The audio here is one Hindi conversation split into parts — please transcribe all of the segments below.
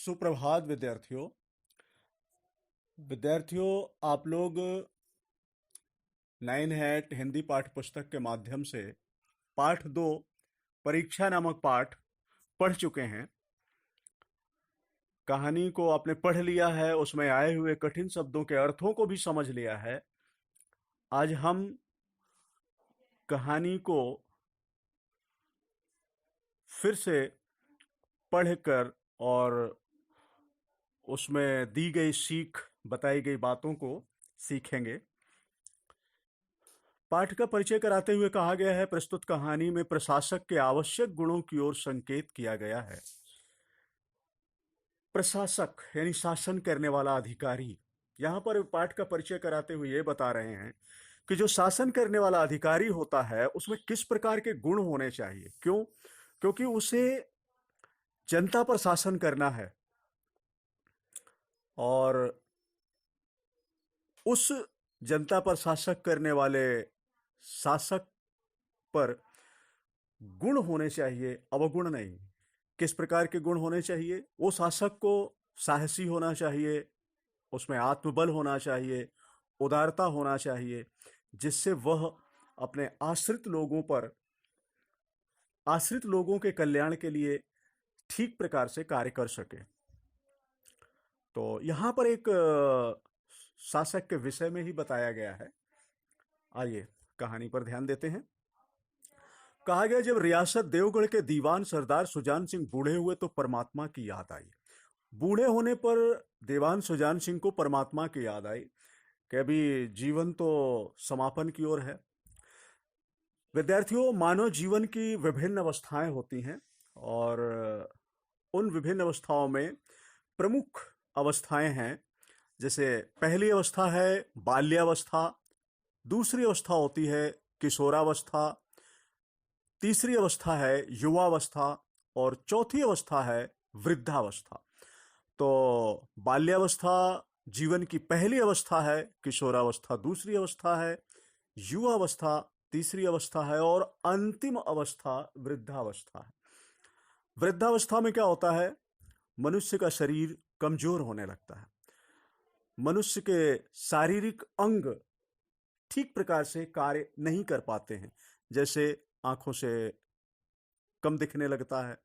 सुप्रभात विद्यार्थियों। आप लोग 9 हैट हिंदी पाठ्य पुस्तक के माध्यम से पाठ 2 परीक्षा नामक पाठ पढ़ चुके हैं। कहानी को आपने पढ़ लिया है, उसमें आए हुए कठिन शब्दों के अर्थों को भी समझ लिया है। आज हम कहानी को फिर से पढ़कर और उसमें दी गई सीख, बताई गई बातों को सीखेंगे। पाठ का परिचय कराते हुए कहा गया है, प्रस्तुत कहानी में प्रशासक के आवश्यक गुणों की ओर संकेत किया गया है। प्रशासक यानी शासन करने वाला अधिकारी। यहां पर पाठ का परिचय कराते हुए ये बता रहे हैं कि जो शासन करने वाला अधिकारी होता है उसमें किस प्रकार के गुण होने चाहिए। क्यों? क्योंकि उसे जनता पर शासन करना है और उस जनता पर शासक करने वाले शासक पर गुण होने चाहिए, अवगुण नहीं। किस प्रकार के गुण होने चाहिए? वो शासक को साहसी होना चाहिए, उसमें आत्मबल होना चाहिए, उदारता होना चाहिए, जिससे वह अपने आश्रित लोगों के कल्याण के लिए ठीक प्रकार से कार्य कर सके। तो यहां पर एक शासक के विषय में ही बताया गया है। आइए कहानी पर ध्यान देते हैं। कहा गया, जब रियासत देवगढ़ के दीवान सरदार सुजान सिंह बूढ़े हुए तो परमात्मा की याद आई। बूढ़े होने पर दीवान सुजान सिंह को परमात्मा की याद आई कि अभी जीवन तो समापन की ओर है। विद्यार्थियों, मानव जीवन की विभिन्न अवस्थाएं होती हैं और उन विभिन्न अवस्थाओं में प्रमुख अवस्थाएं हैं। जैसे पहली अवस्था है बाल्यावस्था, दूसरी अवस्था होती है किशोरावस्था, तीसरी अवस्था है युवावस्था और चौथी अवस्था है वृद्धावस्था। तो बाल्यावस्था जीवन की पहली अवस्था है, किशोरावस्था दूसरी अवस्था है, युवावस्था तीसरी अवस्था है और अंतिम अवस्था वृद्धावस्था है। वृद्धावस्था में क्या होता है? मनुष्य का शरीर कमजोर होने लगता है, मनुष्य के शारीरिक अंग ठीक प्रकार से कार्य नहीं कर पाते हैं। जैसे आंखों से कम दिखने लगता है,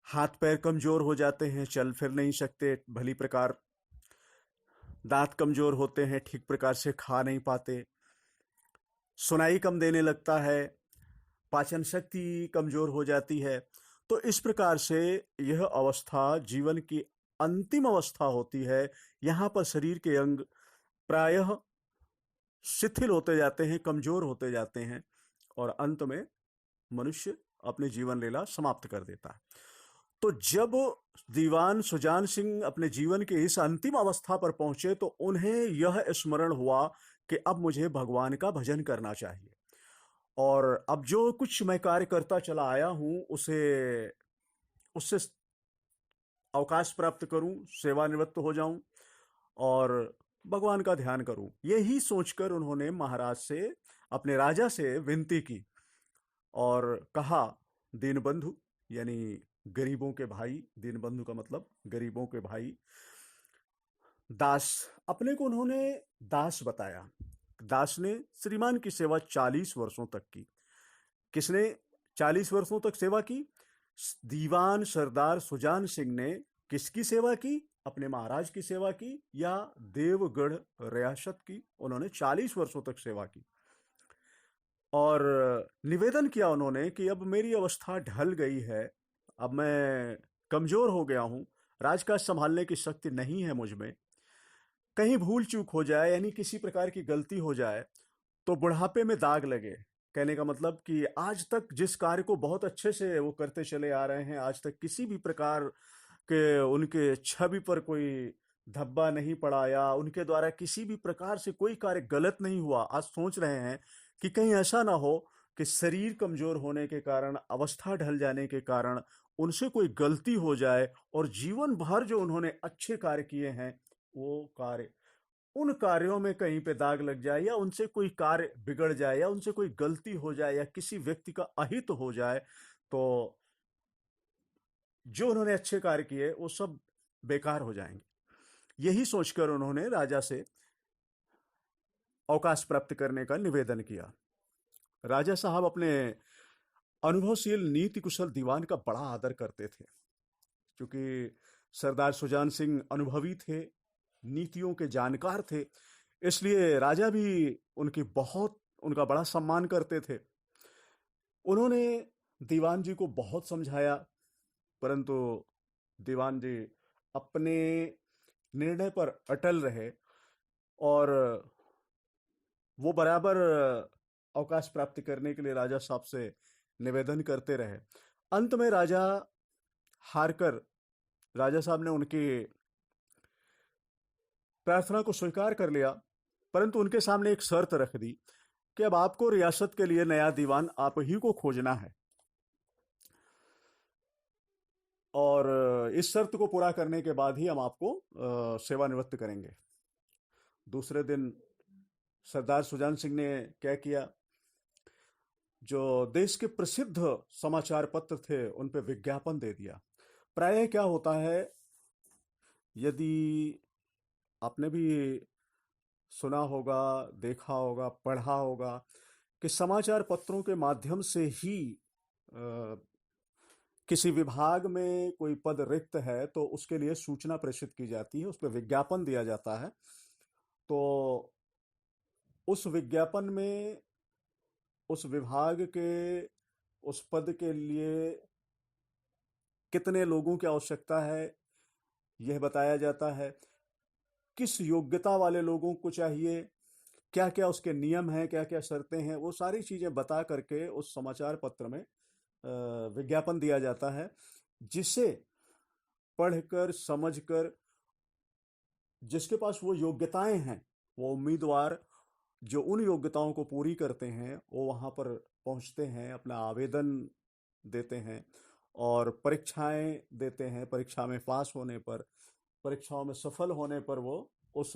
हाथ पैर कमजोर हो जाते हैं, चल फिर नहीं सकते भली प्रकार, दांत कमजोर होते हैं, ठीक प्रकार से खा नहीं पाते, सुनाई कम देने लगता है, पाचन शक्ति कमजोर हो जाती है। तो इस प्रकार से यह अवस्था जीवन की अंतिम अवस्था होती है। यहां पर शरीर के अंग प्रायः शिथिल होते जाते हैं, कमजोर होते जाते हैं और अंत में मनुष्य अपनी जीवन लीला समाप्त कर देता है। तो जब दीवान सुजान सिंह अपने जीवन के इस अंतिम अवस्था पर पहुंचे तो उन्हें यह स्मरण हुआ कि अब मुझे भगवान का भजन करना चाहिए और अब जो कुछ मैं कार्य करता चला आया हूं उससे अवकाश प्राप्त करूं, सेवानिवृत्त हो जाऊं और भगवान का ध्यान करूं। यही सोचकर उन्होंने महाराज से, अपने राजा से विनती की और कहा, दीनबंधु यानी गरीबों के भाई, दीनबंधु का मतलब गरीबों के भाई, दास, अपने को उन्होंने दास बताया। दास ने श्रीमान की सेवा 40 वर्षों तक की। किसने 40 वर्षों तक सेवा की? दीवान सरदार सुजान सिंह ने किसकी सेवा की? अपने महाराज की सेवा की या देवगढ़ रियासत की? उन्होंने 40 वर्षों तक सेवा की और निवेदन किया उन्होंने कि अब मेरी अवस्था ढल गई है, अब मैं कमजोर हो गया हूं, राजकाज संभालने की शक्ति नहीं है मुझ में। कहीं भूल चूक हो जाए यानी किसी प्रकार की गलती हो जाए तो बुढ़ापे में दाग लगे। कहने का मतलब कि आज तक जिस कार्य को बहुत अच्छे से वो करते चले आ रहे हैं, आज तक किसी भी प्रकार के उनके छवि पर कोई धब्बा नहीं पड़ा या उनके द्वारा किसी भी प्रकार से कोई कार्य गलत नहीं हुआ। आज सोच रहे हैं कि कहीं ऐसा ना हो कि शरीर कमजोर होने के कारण, अवस्था ढल जाने के कारण उनसे कोई गलती हो जाए और जीवन भर जो उन्होंने अच्छे कार्य किए हैं वो कार्य, उन कार्यों में कहीं पे दाग लग जाए या उनसे कोई कार्य बिगड़ जाए या उनसे कोई गलती हो जाए या किसी व्यक्ति का अहित हो जाए तो जो उन्होंने अच्छे कार्य किए वो सब बेकार हो जाएंगे। यही सोचकर उन्होंने राजा से अवकाश प्राप्त करने का निवेदन किया। राजा साहब अपने अनुभवशील नीति कुशल दीवान का बड़ा आदर करते थे, क्योंकि सरदार सुजान सिंह अनुभवी थे, नीतियों के जानकार थे, इसलिए राजा भी उनका बड़ा सम्मान करते थे। उन्होंने दीवान जी को बहुत समझाया, परंतु दीवान जी अपने निर्णय पर अटल रहे और वो बराबर अवकाश प्राप्त करने के लिए राजा साहब से निवेदन करते रहे। अंत में हारकर राजा साहब ने उनकी प्रार्थना को स्वीकार कर लिया, परंतु उनके सामने एक शर्त रख दी कि अब आपको रियासत के लिए नया दीवान आप ही को खोजना है, और इस शर्त को पूरा करने के बाद ही हम आपको सेवानिवृत्त करेंगे। दूसरे दिन सरदार सुजान सिंह ने क्या किया, जो देश के प्रसिद्ध समाचार पत्र थे उन पे विज्ञापन दे दिया। प्रायः क्या होता है, यदि आपने भी सुना होगा, देखा होगा, पढ़ा होगा कि समाचार पत्रों के माध्यम से ही किसी विभाग में कोई पद रिक्त है तो उसके लिए सूचना प्रेषित की जाती है, उस पर विज्ञापन दिया जाता है। तो उस विज्ञापन में उस विभाग के उस पद के लिए कितने लोगों की आवश्यकता है यह बताया जाता है, किस योग्यता वाले लोगों को चाहिए, क्या क्या उसके नियम हैं, क्या क्या शर्तें हैं, वो सारी चीजें बता करके उस समाचार पत्र में विज्ञापन दिया जाता है, जिसे पढ़कर समझकर जिसके पास वो योग्यताएं हैं, वो उम्मीदवार जो उन योग्यताओं को पूरी करते हैं, वो वहां पर पहुंचते हैं, अपना आवेदन देते हैं और परीक्षाएं देते हैं। परीक्षा में पास होने पर, परीक्षाओं में सफल होने पर वो उस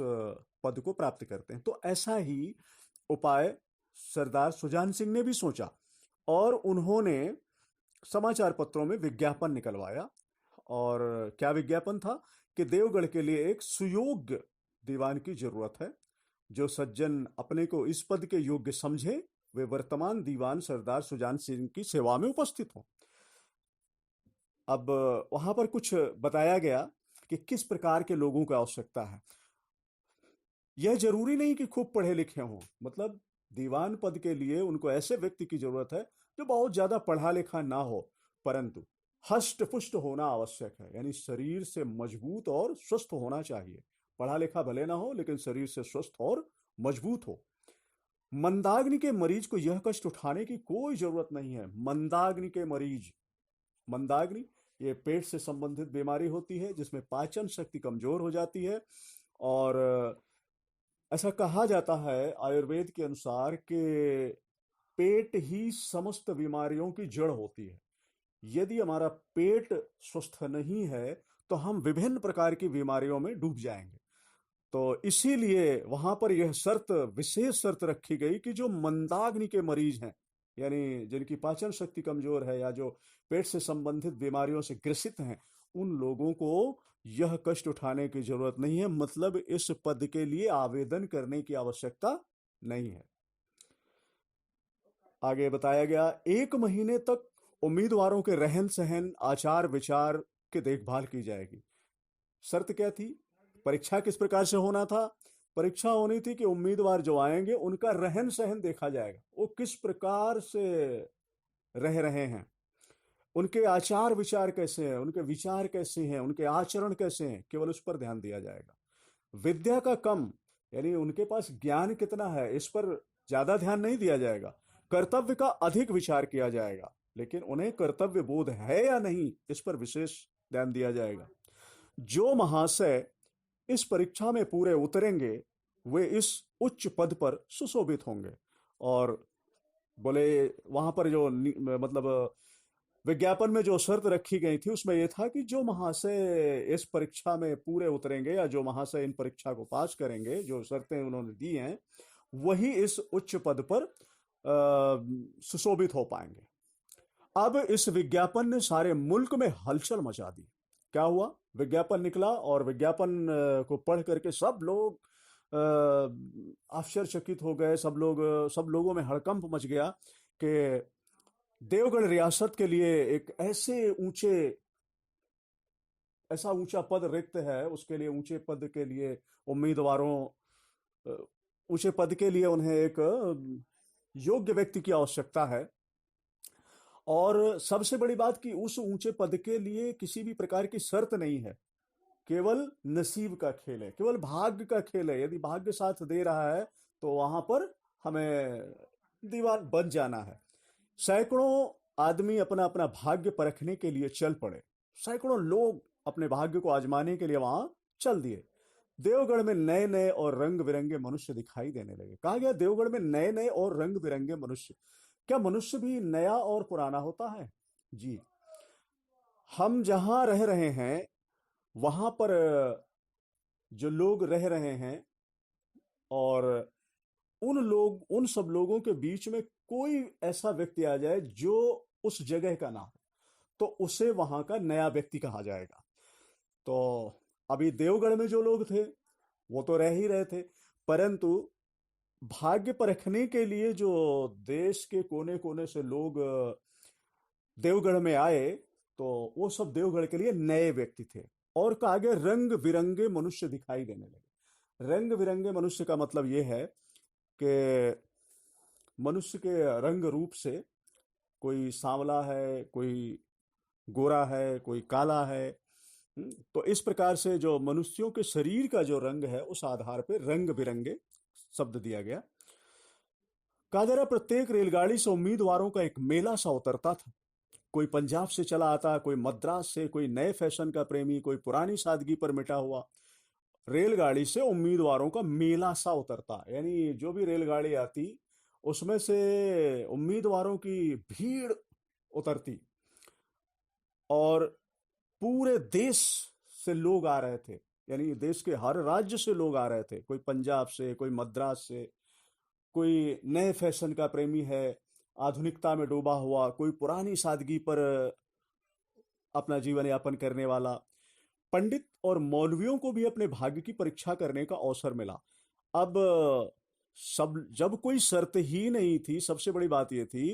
पद को प्राप्त करते हैं। तो ऐसा ही उपाय सरदार सुजान सिंह ने भी सोचा और उन्होंने समाचार पत्रों में विज्ञापन निकलवाया। और क्या विज्ञापन था कि देवगढ़ के लिए एक सुयोग्य दीवान की जरूरत है, जो सज्जन अपने को इस पद के योग्य समझे, वे वर्तमान दीवान सरदार सुजान सिंह की सेवा में उपस्थित हों। अब वहां पर कुछ बताया गया कि किस प्रकार के लोगों की आवश्यकता है। यह जरूरी नहीं कि खूब पढ़े लिखे हों, मतलब दीवान पद के लिए उनको ऐसे व्यक्ति की जरूरत है जो बहुत ज्यादा पढ़ा लिखा ना हो, परंतु हष्ट पुष्ट होना आवश्यक है, यानी शरीर से मजबूत और स्वस्थ होना चाहिए। पढ़ा लिखा भले ना हो, लेकिन शरीर से स्वस्थ और मजबूत हो। मंदाग्नि के मरीज को यह कष्ट उठाने की कोई जरूरत नहीं है। मंदाग्नि के मरीज, मंदाग्नि ये पेट से संबंधित बीमारी होती है जिसमें पाचन शक्ति कमजोर हो जाती है, और ऐसा कहा जाता है आयुर्वेद के अनुसार कि पेट ही समस्त बीमारियों की जड़ होती है। यदि हमारा पेट स्वस्थ नहीं है तो हम विभिन्न प्रकार की बीमारियों में डूब जाएंगे। तो इसीलिए वहां पर यह विशेष शर्त रखी गई कि जो मंदाग्नि के मरीज हैं, यानी जिनकी पाचन शक्ति कमजोर है या जो पेट से संबंधित बीमारियों से ग्रसित हैं, उन लोगों को यह कष्ट उठाने की जरूरत नहीं है, मतलब इस पद के लिए आवेदन करने की आवश्यकता नहीं है। आगे बताया गया, 1 महीने तक उम्मीदवारों के रहन सहन, आचार विचार की देखभाल की जाएगी। शर्त क्या थी, परीक्षा किस प्रकार से होना था? परीक्षा होनी थी कि उम्मीदवार जो आएंगे उनका रहन सहन देखा जाएगा, वो किस प्रकार से रह रहे हैं, उनके आचार विचार कैसे हैं, उनके विचार कैसे हैं, उनके आचरण कैसे हैं, केवल उस पर ध्यान दिया जाएगा। विद्या का कम, यानी उनके पास ज्ञान कितना है, इस पर ज्यादा ध्यान नहीं दिया जाएगा। कर्तव्य का अधिक विचार किया जाएगा, लेकिन उन्हें कर्तव्य बोध है या नहीं, इस पर विशेष ध्यान दिया जाएगा। जो महाशय इस परीक्षा में पूरे उतरेंगे वे इस उच्च पद पर सुशोभित होंगे। और बोले वहां पर जो मतलब विज्ञापन में जो शर्त रखी गई थी उसमें यह था कि जो महाशय इस परीक्षा में पूरे उतरेंगे या जो महाशय इन परीक्षा को पास करेंगे, जो शर्तें उन्होंने दी हैं, वही इस उच्च पद पर सुशोभित हो पाएंगे। अब इस विज्ञापन ने सारे मुल्क में हलचल मचा दी। क्या हुआ, विज्ञापन निकला और विज्ञापन को पढ़ करके सब लोग आश्चर्यचकित हो गए। सब लोगों में हड़कंप मच गया कि देवगढ़ रियासत के लिए एक ऐसा ऊंचा पद रिक्त है, उसके लिए ऊंचे पद के लिए उम्मीदवारों अ, ऊंचे पद के लिए उन्हें एक योग्य व्यक्ति की आवश्यकता है। और सबसे बड़ी बात कि उस ऊंचे पद के लिए किसी भी प्रकार की शर्त नहीं है, केवल नसीब का खेल है, केवल भाग्य का खेल है। यदि भाग्य साथ दे रहा है तो वहां पर हमें दीवान बन जाना है। सैकड़ों आदमी अपना अपना भाग्य परखने के लिए चल पड़े। सैकड़ों लोग अपने भाग्य को आजमाने के लिए वहां चल दिए। देवगढ़ में नए नए और रंग बिरंगे मनुष्य दिखाई देने लगे। कहा गया देवगढ़ में नए नए और रंग बिरंगे मनुष्य। क्या मनुष्य भी नया और पुराना होता है? जी। हम जहां रह रहे हैं वहां पर जो लोग रह रहे हैं, और उन सब लोगों के बीच में कोई ऐसा व्यक्ति आ जाए जो उस जगह का ना हो, तो उसे वहां का नया व्यक्ति कहा जाएगा। तो अभी देवगढ़ में जो लोग थे वो तो रह ही रहे थे, परंतु भाग्य परखने के लिए जो देश के कोने कोने से लोग देवगढ़ में आए, तो वो सब देवगढ़ के लिए नए व्यक्ति थे। और कहा गया रंग बिरंगे मनुष्य दिखाई देने लगे। रंग बिरंगे मनुष्य का मतलब ये है कि मनुष्य के रंग रूप से कोई सांवला है, कोई गोरा है, कोई काला है। तो इस प्रकार से जो मनुष्यों के शरीर का जो रंग है उस आधार पर रंग बिरंगे शब्द दिया गया। कहा जा रहा प्रत्येक रेलगाड़ी से उम्मीदवारों का एक मेला सा उतरता था। कोई पंजाब से चला आता, कोई मद्रास से, कोई नए फैशन का प्रेमी, कोई पुरानी सादगी पर मिटा हुआ। रेलगाड़ी से उम्मीदवारों का मेला सा उतरता, यानी जो भी रेलगाड़ी आती उसमें से उम्मीदवारों की भीड़ उतरती, और पूरे देश से लोग आ रहे थे। यानी देश के हर राज्य से लोग आ रहे थे। कोई पंजाब से, कोई मद्रास से, कोई नए फैशन का प्रेमी है, आधुनिकता में डूबा हुआ, कोई पुरानी सादगी पर अपना जीवन यापन करने वाला। पंडित और मौलवियों को भी अपने भाग्य की परीक्षा करने का अवसर मिला। अब सब जब कोई शर्त ही नहीं थी, सबसे बड़ी बात यह थी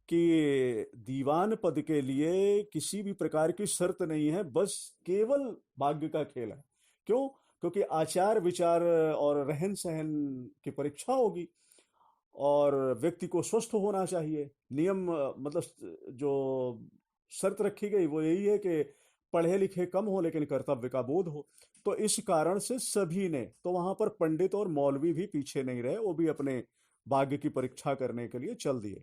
कि दीवान पद के लिए किसी भी प्रकार की शर्त नहीं है, बस केवल भाग्य का खेल है। क्यों? क्योंकि आचार विचार और रहन सहन की परीक्षा होगी, और व्यक्ति को स्वस्थ होना चाहिए। नियम मतलब जो शर्त रखी गई वो यही है कि पढ़े लिखे कम हो लेकिन कर्तव्य का बोध हो। तो इस कारण से सभी ने, तो वहां पर पंडित और मौलवी भी पीछे नहीं रहे, वो भी अपने भाग्य की परीक्षा करने के लिए चल दिए।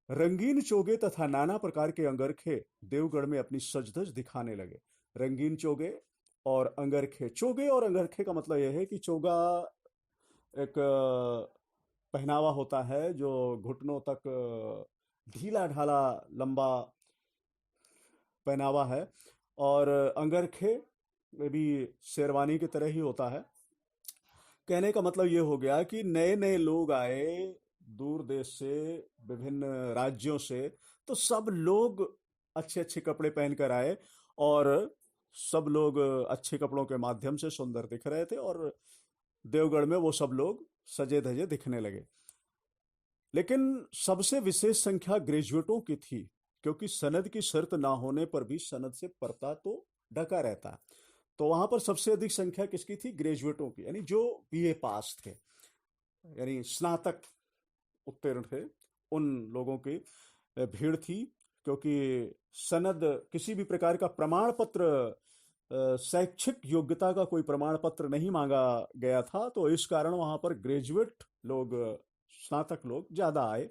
रंगीन चोगे तथा नाना प्रकार के अंगरखे देवगढ़ में अपनी सजधज दिखाने लगे। रंगीन चोगे और अंगरखे। चोगे और अंगरखे का मतलब यह है कि चोगा एक पहनावा होता है जो घुटनों तक ढीला ढाला लंबा पहनावा है, और अंगरखे में भी शेरवानी की तरह ही होता है। कहने का मतलब ये हो गया कि नए नए लोग आए दूर देश से, विभिन्न राज्यों से, तो सब लोग अच्छे अच्छे कपड़े पहनकर आए, और सब लोग अच्छे कपड़ों के माध्यम से सुंदर दिख रहे थे, और देवगढ़ में वो सब लोग सजे धजे दिखने लगे। लेकिन सबसे विशेष संख्या ग्रेजुएटों की थी, क्योंकि सनद की शर्त ना होने पर भी सनद से पर्दा तो ढका रहता है। तो वहां पर सबसे अधिक संख्या किसकी थी? ग्रेजुएटों की, यानी जो बीए पास थे, यानी स्नातक उत्तीर्ण थे, उन लोगों की भीड़ थी। क्योंकि सनद किसी भी प्रकार का प्रमाण पत्र, शैक्षिक योग्यता का कोई प्रमाण पत्र नहीं मांगा गया था, तो इस कारण वहां पर ग्रेजुएट लोग, स्नातक लोग ज्यादा आए।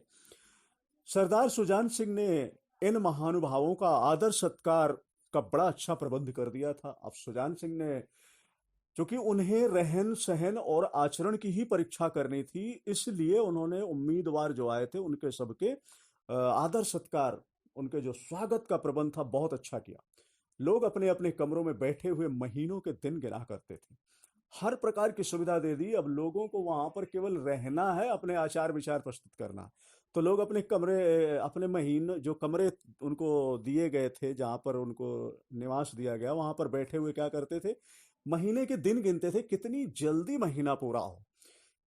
सरदार सुजान सिंह ने इन महानुभावों का आदर सत्कार का बड़ा अच्छा प्रबंध कर दिया था। अब सुजान सिंह ने, क्योंकि उन्हें रहन सहन और आचरण की ही परीक्षा करनी थी, इसलिए उन्होंने उम्मीदवार जो आए थे उनके सबके आदर सत्कार, उनके जो स्वागत का प्रबंध था, बहुत अच्छा किया। लोग अपने अपने कमरों में बैठे हुए महीनों के दिन गिना करते थे। हर प्रकार की सुविधा दे दी। अब लोगों को वहां पर केवल रहना है, अपने आचार विचार प्रस्तुत करना। तो लोग अपने कमरे, अपने महीने जो कमरे उनको दिए गए थे, जहाँ पर उनको निवास दिया गया, वहाँ पर बैठे हुए क्या करते थे, महीने के दिन गिनते थे कितनी जल्दी महीना पूरा हो।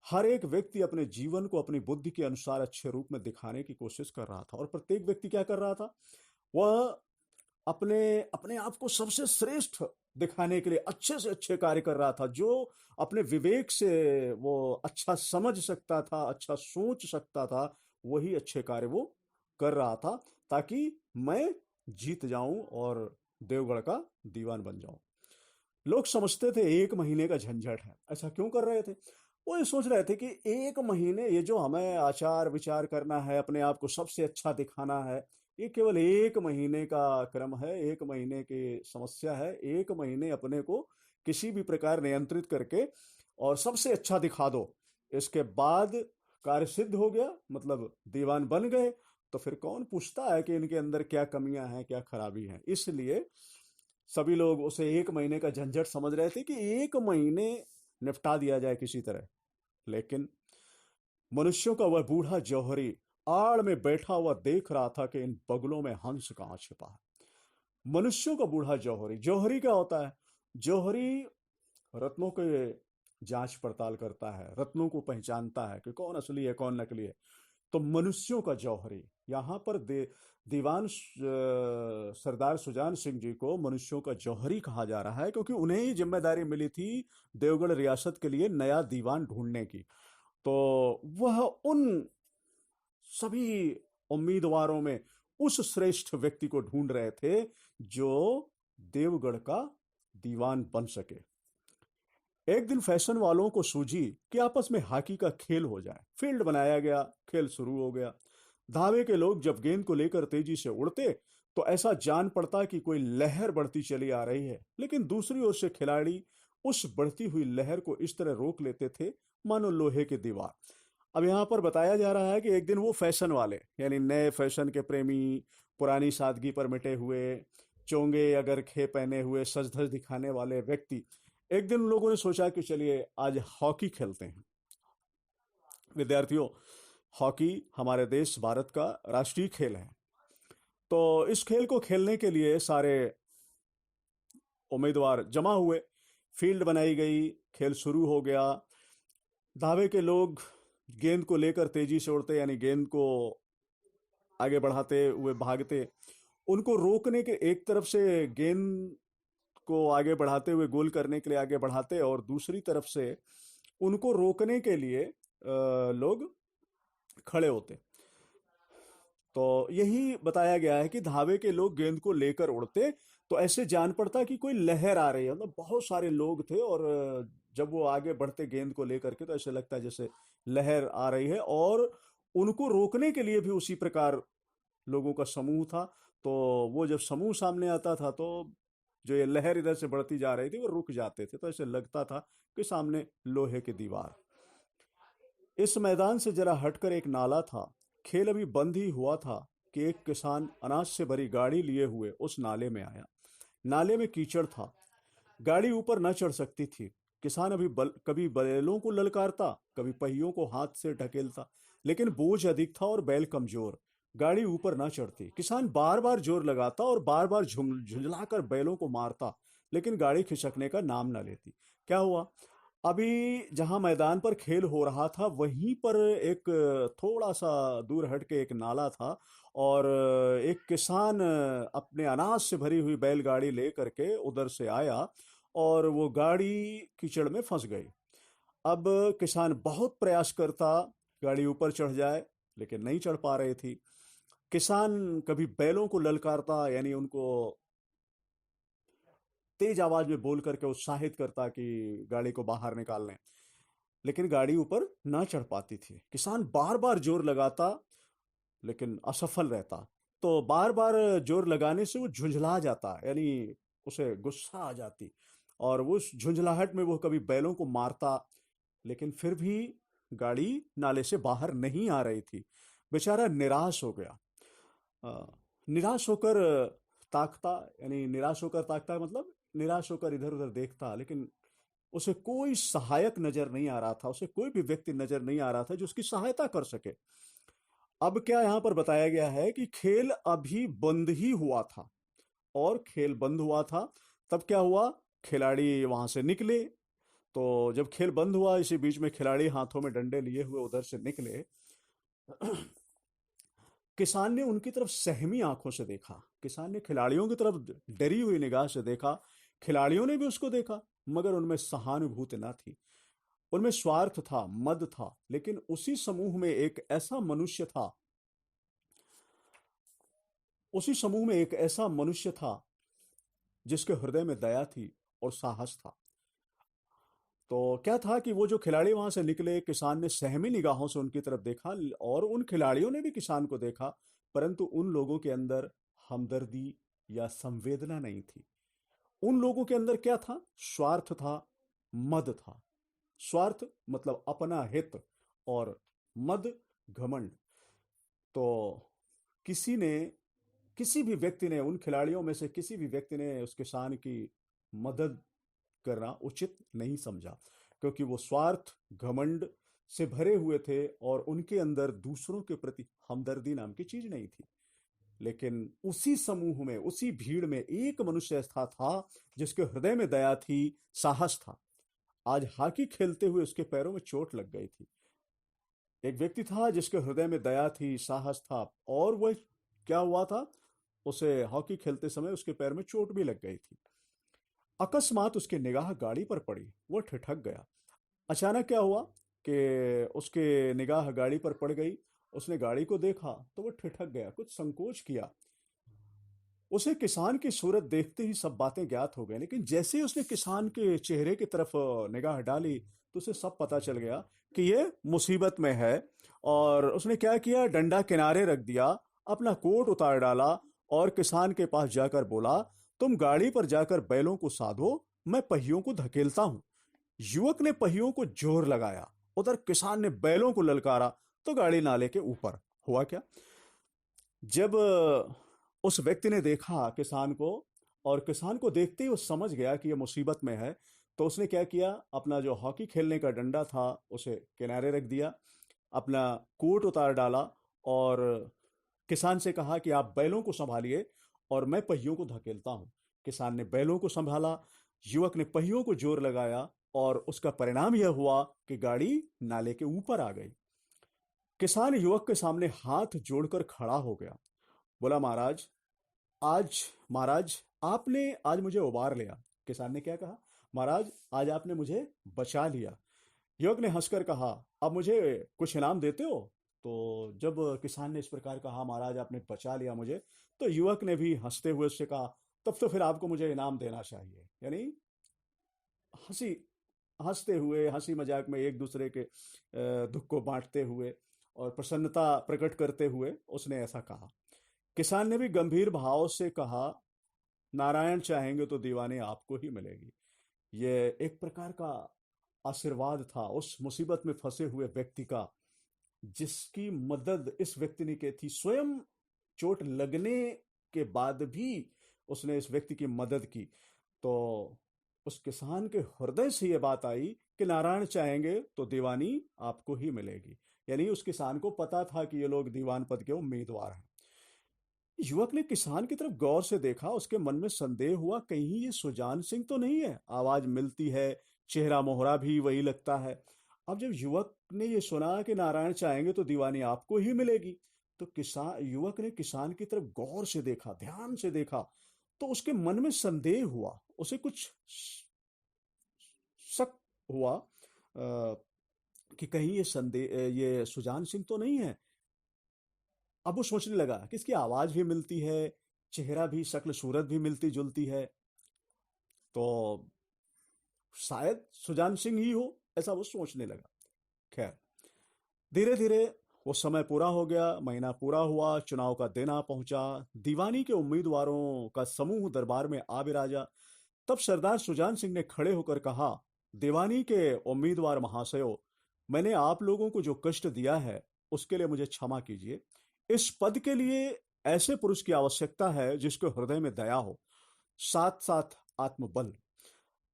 हर एक व्यक्ति अपने जीवन को अपनी बुद्धि के अनुसार अच्छे रूप में दिखाने की कोशिश कर रहा था, और प्रत्येक व्यक्ति क्या कर रहा था, वह अपने अपने आप को सबसे श्रेष्ठ दिखाने के लिए अच्छे से अच्छे कार्य कर रहा था। जो अपने विवेक से वो अच्छा समझ सकता था, अच्छा सोच सकता था, वही अच्छे कार्य वो कर रहा था, ताकि मैं जीत जाऊं और देवगढ़ का दीवान बन जाऊं। लोग समझते थे एक महीने का झंझट है। ऐसा क्यों कर रहे थे? वो ये सोच रहे थे कि एक महीने ये जो हमें आचार विचार करना है, अपने आप को सबसे अच्छा दिखाना है, ये केवल एक महीने का क्रम है, एक महीने की समस्या है। एक महीने अपने को किसी भी प्रकार नियंत्रित करके और सबसे अच्छा दिखा दो, इसके बाद कार्य सिद्ध हो गया, मतलब दीवान बन गए, तो फिर कौन पूछता है कि इनके अंदर क्या कमियां हैं, क्या खराबी हैं। इसलिए सभी लोग उसे एक महीने का झंझट समझ रहे थे कि एक महीने निपटा दिया जाए किसी तरह। लेकिन मनुष्यों का वह बूढ़ा जौहरी आड़ में बैठा हुआ देख रहा था कि इन बगलों में हंस कहाँ छिपा है। मनुष्यों का बूढ़ा जौहरी, जौहरी क्या होता है? जौहरी रत्नों के जांच पड़ताल करता है, रत्नों को पहचानता है कि कौन असली है कौन नकली है। तो मनुष्यों का जौहरी, यहाँ पर दीवान सरदार सुजान सिंह जी को मनुष्यों का जौहरी कहा जा रहा है, क्योंकि उन्हें ही जिम्मेदारी मिली थी देवगढ़ रियासत के लिए नया दीवान ढूंढने की। तो वह उन सभी उम्मीदवारों में उस श्रेष्ठ व्यक्ति को ढूंढ रहे थे जो देवगढ़ का दीवान बन सके। एक दिन फैशन वालों को सूझी कि आपस में हॉकी का खेल हो जाए। फील्ड बनाया गया, खेल शुरू हो गया। धावे के लोग जब गेंद को लेकर तेजी से उड़ते तो ऐसा जान पड़ता कि कोई लहर बढ़ती चली आ रही है, लेकिन दूसरी ओर से खिलाड़ी उस बढ़ती हुई लहर को इस तरह रोक लेते थे मानो लोहे की दीवार। अब यहाँ पर बताया जा रहा है कि एक दिन वो फैशन वाले, यानी नए फैशन के प्रेमी, पुरानी सादगी पर मिटे हुए, चोंगे अगर खे पहने हुए, सज धज दिखाने वाले व्यक्ति, एक दिन उन लोगों ने सोचा कि चलिए आज हॉकी खेलते हैं। विद्यार्थियों, हॉकी हमारे देश भारत का राष्ट्रीय खेल है। तो इस खेल को खेलने के लिए सारे उम्मीदवार जमा हुए, फील्ड बनाई गई, खेल शुरू हो गया। धावे के लोग गेंद को लेकर तेजी से उड़ते, यानी गेंद को आगे बढ़ाते हुए भागते। उनको रोकने के, एक तरफ से गेंद को आगे बढ़ाते हुए गोल करने के लिए आगे बढ़ाते, और दूसरी तरफ से उनको रोकने के लिए लोग खड़े होते। तो यही बताया गया है कि धावे के लोग गेंद को लेकर उड़ते तो ऐसे जान पड़ता कि कोई लहर आ रही है, मतलब बहुत सारे लोग थे, और जब वो आगे बढ़ते गेंद को लेकर के तो ऐसे लगता है जैसे लहर आ रही है, और उनको रोकने के लिए भी उसी प्रकार लोगों का समूह था। तो वो जब समूह सामने आता था तो जो ये लहर इधर से बढ़ती जा रही थी वो रुक जाते थे, तो ऐसे लगता था कि सामने लोहे की दीवार। इस मैदान से जरा हटकर एक नाला था। खेल अभी बंद ही हुआ था कि एक किसान अनाज से भरी गाड़ी लिए हुए उस नाले में आया। नाले में कीचड़ था, गाड़ी ऊपर न चढ़ सकती थी। किसान कभी बैलों को ललकारता, कभी पहियों को हाथ से ढकेलता, लेकिन बोझ अधिक था और बैल कमजोर, गाड़ी ऊपर न चढ़ती। किसान बार बार जोर लगाता और बार बार झुंझलाकर बैलों को मारता, लेकिन गाड़ी खिसकने का नाम न लेती। क्या हुआ? अभी जहां मैदान पर खेल हो रहा था वहीं पर एक थोड़ा सा दूर हट के एक नाला था, और एक किसान अपने अनाज से भरी हुई बैलगाड़ी ले करके उधर से आया, और वो गाड़ी कीचड़ में फंस गई। अब किसान बहुत प्रयास करता गाड़ी ऊपर चढ़ जाए, लेकिन नहीं चढ़ पा रही थी। किसान कभी बैलों को ललकारता, यानी उनको तेज आवाज में बोल करके उत्साहित करता कि गाड़ी को बाहर निकाल लें, लेकिन गाड़ी ऊपर ना चढ़ पाती थी। किसान बार बार जोर लगाता, लेकिन असफल रहता। तो बार बार जोर लगाने से वो झुंझला जाता, यानी उसे गुस्सा आ जाती, और वो उस झुंझलाहट में वो कभी बैलों को मारता, लेकिन फिर भी गाड़ी नाले से बाहर नहीं आ रही थी। बेचारा निराश हो गया। अ, निराश होकर ताकता, यानी निराश होकर ताकता मतलब निराश होकर इधर उधर देखता, लेकिन उसे कोई सहायक नजर नहीं आ रहा था, उसे कोई भी व्यक्ति नजर नहीं आ रहा था जो उसकी सहायता कर सके। अब क्या यहाँ पर बताया गया है कि खेल अभी बंद ही हुआ था, और खेल बंद हुआ था तब क्या हुआ, खिलाड़ी वहां से निकले। तो जब खेल बंद हुआ, इसी बीच में खिलाड़ी हाथों में डंडे लिए हुए उधर से निकले। किसान ने उनकी तरफ सहमी आंखों से देखा, किसान ने खिलाड़ियों की तरफ डरी हुई निगाह से देखा। खिलाड़ियों ने भी उसको देखा, मगर उनमें सहानुभूति न थी, उनमें स्वार्थ था, मद था। लेकिन उसी समूह में एक ऐसा मनुष्य था, उसी समूह में एक ऐसा मनुष्य था जिसके हृदय में दया थी और साहस था। तो क्या था कि वो जो खिलाड़ी वहां से निकले, किसान ने सहमी निगाहों से उनकी तरफ देखा, और उन खिलाड़ियों ने भी किसान को देखा, परंतु उन लोगों के अंदर हमदर्दी या संवेदना नहीं थी। उन लोगों के अंदर क्या था, स्वार्थ था, मद था। स्वार्थ मतलब अपना हित, और मद घमंड। तो किसी ने, किसी भी व्यक्ति ने, उन खिलाड़ियों में से किसी भी व्यक्ति ने उस किसान की मदद करना उचित नहीं समझा, क्योंकि वो स्वार्थ, घमंड से भरे हुए थे, और उनके अंदर दूसरों के प्रति हमदर्दी नाम की चीज नहीं थी। लेकिन उसी समूह में, उसी भीड़ में एक मनुष्य ऐसा था जिसके हृदय में दया थी, साहस था। आज हॉकी खेलते हुए उसके पैरों में चोट लग गई थी। एक व्यक्ति था जिसके हृदय में दया थी, साहस था, और वह क्या हुआ था, उसे हॉकी खेलते समय उसके पैर में चोट भी लग गई थी। अकस्मात उसकी निगाह गाड़ी पर पड़ी, वो ठिठक गया। अचानक क्या हुआ कि उसके निगाह गाड़ी पर पड़ गई। उसने गाड़ी को देखा तो वो ठिठक गया, कुछ संकोच किया। उसे किसान की सूरत देखते ही सब बातें ज्ञात हो गई, लेकिन जैसे ही उसने किसान के चेहरे की तरफ निगाह डाली, तो उसे सब पता चल गया कि ये मुसीबत में है। और उसने क्या किया, डंडा किनारे रख दिया, अपना कोट उतार डाला, और किसान के पास जाकर बोला, तुम गाड़ी पर जाकर बैलों को साधो, मैं पहियों को धकेलता हूं। युवक ने पहियों को जोर लगाया, उधर किसान ने बैलों को ललकारा, तो गाड़ी नाले के ऊपर। हुआ क्या, जब उस व्यक्ति ने देखा किसान को, और किसान को देखते ही वो समझ गया कि ये मुसीबत में है, तो उसने क्या किया, अपना जो हॉकी खेलने का डंडा था उसे किनारे रख दिया, अपना कोट उतार डाला, और किसान से कहा कि आप बैलों को संभालिए और मैं पहियों को धकेलता हूं। किसान ने बैलों को संभाला, युवक ने पहियों को जोर लगाया, और उसका परिणाम यह हुआ कि गाड़ी नाले के ऊपर आ गई। किसान युवक के सामने हाथ जोड़कर खड़ा हो गया, बोला, महाराज, आज, महाराज, आपने आज मुझे उबार लिया। किसान ने क्या कहा, महाराज, आज आपने मुझे बचा लिया। युवक ने हंसकर कहा, अब मुझे कुछ इनाम देते हो? तो जब किसान ने इस प्रकार कहा, महाराज आपने बचा लिया मुझे, तो युवक ने भी हंसते हुए उससे कहा, तब तो फिर आपको मुझे इनाम देना चाहिए। यानी हंसी, हंसते हुए, हंसी मजाक में एक दूसरे के दुख को बांटते हुए और प्रसन्नता प्रकट करते हुए उसने ऐसा कहा। किसान ने भी गंभीर भाव से कहा, नारायण चाहेंगे तो दीवानी आपको ही मिलेगी। ये एक प्रकार का आशीर्वाद था उस मुसीबत में फंसे हुए व्यक्ति का, जिसकी मदद इस व्यक्ति ने की थी। स्वयं चोट लगने के बाद भी उसने इस व्यक्ति की मदद की। तो उस किसान के हृदय से यह बात आई कि नारायण चाहेंगे तो दीवानी आपको ही मिलेगी। यानी उस किसान को पता था कि ये लोग दीवान पद के उम्मीदवार हैं। युवक ने किसान की तरफ गौर से देखा, उसके मन में संदेह हुआ, कहीं ये सुजान सिंह तो नहीं है? आवाज मिलती है, चेहरा मोहरा भी वही लगता है। अब जब युवक ने ये सुना कि नारायण चाहेंगे तो दीवानी आपको ही मिलेगी, तो किसान, युवक ने किसान की तरफ गौर से देखा, ध्यान से देखा, तो उसके मन में संदेह हुआ, उसे कुछ शक हुआ कि कहीं ये संदेह, ये सुजान सिंह तो नहीं है। अब वो सोचने लगा कि इसकी आवाज भी मिलती है, चेहरा भी, शक्ल सूरत भी मिलती जुलती है, तो शायद सुजान सिंह ही हो, ऐसा वो सोचने लगा। खैर, धीरे धीरे वो समय पूरा हो गया, महीना पूरा हुआ, चुनाव का दिन आ पहुंचा। दीवानी के उम्मीदवारों का समूह दरबार में आ बिराजा। तब सरदार सुजान सिंह ने खड़े होकर कहा, दीवानी के उम्मीदवार महाशयों, मैंने आप लोगों को जो कष्ट दिया है उसके लिए मुझे क्षमा कीजिए। इस पद के लिए ऐसे पुरुष की आवश्यकता है जिसके हृदय में दया हो, साथ साथ आत्मबल।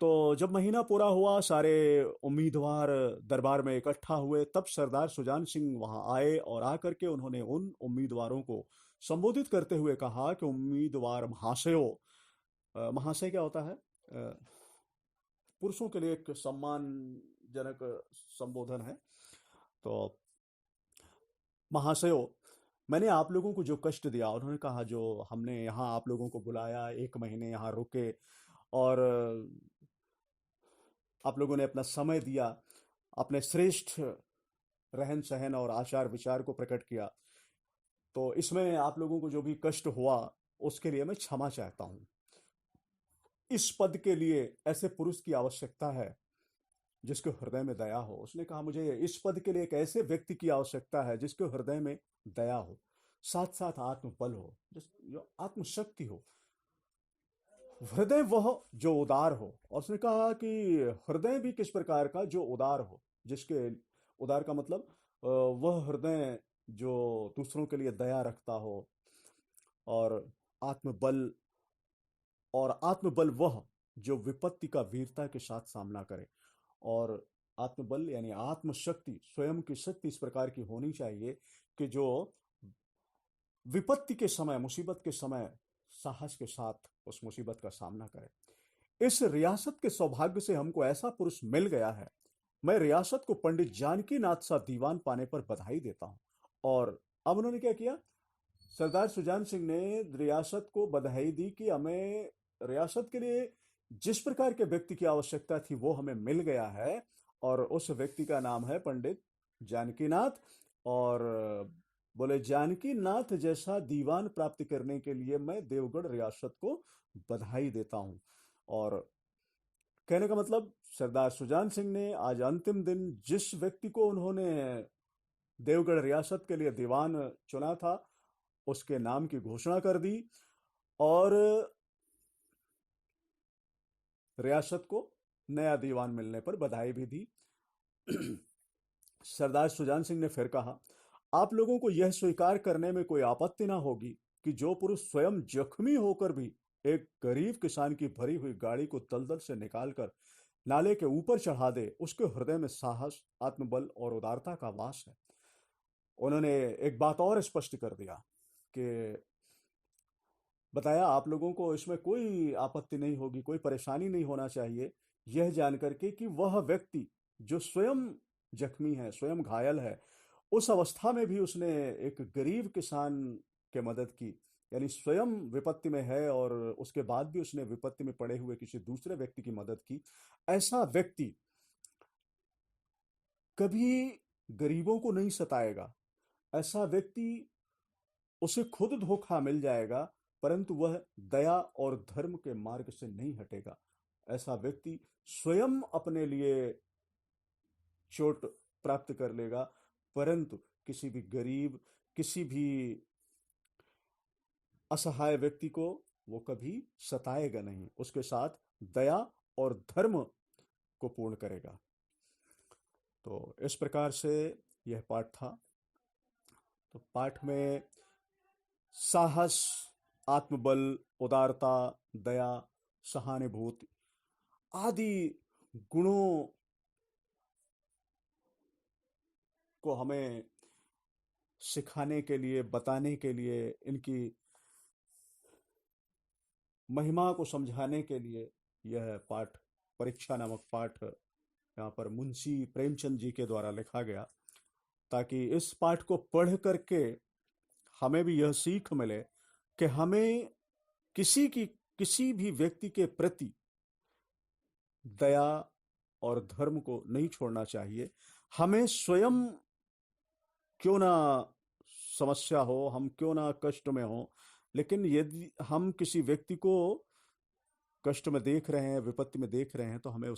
तो जब महीना पूरा हुआ, सारे उम्मीदवार दरबार में इकट्ठा हुए, तब सरदार सुजान सिंह वहां आए और आकर के उन्होंने उन उम्मीदवारों को संबोधित करते हुए कहा कि उम्मीदवार महाशयों, महाशय क्या होता है? पुरुषों के लिए एक सम्मानजनक संबोधन है। तो महाशयों, मैंने आप लोगों को जो कष्ट दिया, उन्होंने कहा, जो हमने यहाँ आप लोगों को बुलाया, 1 महीने यहाँ रुके और आप लोगों ने अपना समय दिया, अपने श्रेष्ठ रहन सहन और आचार विचार को प्रकट किया, तो इसमें आप लोगों को जो भी कष्ट हुआ उसके लिए मैं क्षमा चाहता हूँ। इस पद के लिए ऐसे पुरुष की आवश्यकता है जिसके हृदय में दया हो। उसने कहा, मुझे इस पद के लिए एक ऐसे व्यक्ति की आवश्यकता है जिसके हृदय में दया हो, साथ साथ आत्मबल हो, जो आत्मशक्ति हो, हृदय वह जो उदार हो। और उसने कहा कि हृदय भी किस प्रकार का, जो उदार हो, जिसके, उदार का मतलब वह हृदय जो दूसरों के लिए दया रखता हो, और आत्मबल, और आत्मबल वह जो विपत्ति का वीरता के साथ सामना करे। और आत्मबल यानी आत्मशक्ति, स्वयं की शक्ति इस प्रकार की होनी चाहिए कि जो विपत्ति के समय, मुसीबत के समय साहस के साथ उस मुसीबत का सामना करे। इस रियासत के सौभाग्य से हमको ऐसा पुरुष मिल गया है। मैं रियासत को पंडित जानकी नाथ सा दीवान पाने पर बधाई देता हूं। और अब उन्होंने क्या किया? सरदार सुजान सिंह ने रियासत को बधाई दी कि हमें रियासत के लिए जिस प्रकार के व्यक्ति की आवश्यकता थी वो हमें मिल गया है, और उस व्यक्ति का नाम है पंडित जानकीनाथ। और बोले, जानकीनाथ जैसा दीवान प्राप्त करने के लिए मैं देवगढ़ रियासत को बधाई देता हूं। और कहने का मतलब, सरदार सुजान सिंह ने आज अंतिम दिन जिस व्यक्ति को उन्होंने देवगढ़ रियासत के लिए दीवान चुना था, उसके नाम की घोषणा कर दी, और रियासत को नया दीवान मिलने पर बधाई भी दी। सरदार सुजान सिंह ने फिर कहा, आप लोगों को यह स्वीकार करने में कोई आपत्ति ना होगी कि जो पुरुष स्वयं जख्मी होकर भी एक गरीब किसान की भरी हुई गाड़ी को दलदल से निकालकर नाले के ऊपर चढ़ा दे, उसके हृदय में साहस, आत्मबल और उदारता का वास है। उन्होंने एक बात और स्पष्ट कर दिया कि बताया, आप लोगों को इसमें कोई आपत्ति नहीं होगी, कोई परेशानी नहीं होना चाहिए, यह जानकर के कि वह व्यक्ति जो स्वयं जख्मी है, स्वयं घायल है, उस अवस्था में भी उसने एक गरीब किसान के मदद की, यानी स्वयं विपत्ति में है और उसके बाद भी उसने विपत्ति में पड़े हुए किसी दूसरे व्यक्ति की मदद की। ऐसा व्यक्ति कभी गरीबों को नहीं सताएगा। ऐसा व्यक्ति, उसे खुद धोखा मिल जाएगा, परंतु वह दया और धर्म के मार्ग से नहीं हटेगा। ऐसा व्यक्ति स्वयं अपने लिए चोट प्राप्त कर लेगा, परंतु किसी भी गरीब, किसी भी असहाय व्यक्ति को वो कभी सताएगा नहीं, उसके साथ दया और धर्म को पूर्ण करेगा। तो इस प्रकार से यह पाठ था। तो पाठ में साहस, आत्मबल, उदारता, दया, सहानुभूति आदि गुणों को हमें सिखाने के लिए, बताने के लिए, इनकी महिमा को समझाने के लिए यह पाठ, परीक्षा नामक पाठ, यहाँ पर मुंशी प्रेमचंद जी के द्वारा लिखा गया, ताकि इस पाठ को पढ़ करके हमें भी यह सीख मिले कि हमें किसी भी व्यक्ति के प्रति दया और धर्म को नहीं छोड़ना चाहिए। हमें स्वयं क्यों ना समस्या हो, हम क्यों ना कष्ट में हो, लेकिन यदि हम किसी व्यक्ति को कष्ट में देख रहे हैं, विपत्ति में देख रहे हैं, तो हमें